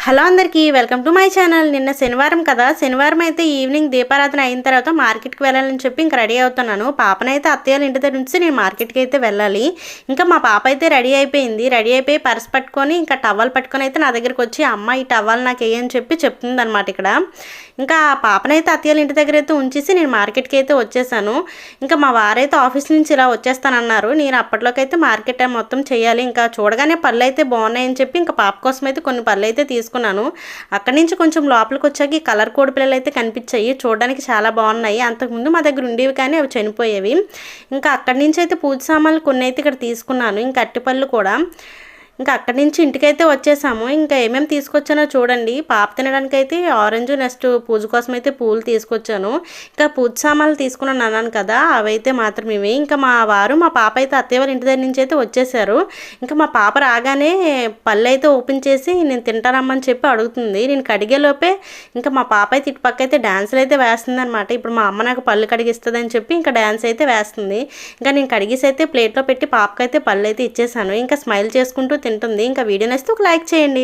Hello అందరికీ welcome to my channel. నిన్న శనివారం కదా, శనివారం అయితే ఈవినింగ్ దీపారాధన అయిన తర్వాత మార్కెట్కి వెళ్ళాలని చెప్పి ఇంకా రెడీ అవుతున్నాను. పాపనైతే అత్తయ్య ఇంటి దగ్గర నుంచి నేను మార్కెట్కి అయితే వెళ్ళాలి. ఇంకా మా పాప అయితే రెడీ అయిపోయి పర్స్ పట్టుకొని ఇంకా టవల్ పట్టుకొని అయితే నా దగ్గరికి వచ్చి అమ్మ ఈ టవల్ నాకు వేయని చెప్పి చెప్తుంది అనమాట. ఇక్కడ ఇంకా ఆ పాపనైతే అత్తయ్య ఇంటి దగ్గర అయితే ఉంచేసి నేను మార్కెట్కి అయితే వచ్చేసాను. ఇంకా మా వారైతే ఆఫీస్ నుంచి ఇలా వచ్చేస్తానన్నారు. నేను అప్పట్లోకైతే మార్కెట్ మొత్తం చేయాలి. ఇంకా చూడగానే పళ్ళు అయితే బాగున్నాయని చెప్పి ఇంకా పాప కోసం అయితే కొన్ని పళ్ళు అయితే తీసుకున్నాను. అక్కడి నుంచి కొంచెం లోపలికి వచ్చాక ఈ కలర్ కోడి పిల్లలు అయితే కనిపించాయి. చూడడానికి చాలా బాగున్నాయి. అంతకుముందు మా దగ్గర ఉండేవి కానీ అవి చనిపోయేవి. ఇంకా అక్కడి నుంచి అయితే పూజ సామాన్లు కొన్ని అయితే ఇక్కడ తీసుకున్నాను. ఇంకా అట్టిపళ్ళు కూడా. ఇంకా అక్కడి నుంచి ఇంటికైతే వచ్చేసాము. ఇంకా ఏమేమి తీసుకొచ్చానో చూడండి. పాప తినడానికి అయితే ఆరెంజ్, నెక్స్ట్ పూజ కోసం అయితే పూలు తీసుకొచ్చాను. ఇంకా పూజ సామాన్లు తీసుకున్నాను అన్నాను కదా, అవైతే మాత్రం ఇవి. ఇంకా మా వారు మా పాప అయితే అత్తయ్య వాళ్ళ ఇంటి దగ్గర నుంచి అయితే వచ్చేసారు. ఇంకా మా పాప రాగానే పళ్ళు అయితే ఓపెన్ చేసి నేను తింటానమ్మని చెప్పి అడుగుతుంది. నేను కడిగేలోపే ఇంకా మా పాప అయితే ఇటుపక్క అయితే డ్యాన్సులు అయితే వేస్తుంది అనమాట. ఇప్పుడు మా అమ్మ నాకు పళ్ళు కడిగిస్తుందని చెప్పి ఇంకా డ్యాన్స్ అయితే వేస్తుంది. ఇంకా నేను కడిగేసి అయితే ప్లేట్లో పెట్టి పాపకైతే పళ్ళు అయితే ఇచ్చేసాను. ఇంకా స్మైల్ చేసుకుంటూ తింటుంది. ఇంకా వీడియో నచ్చితే ఒక లైక్ చేయండి.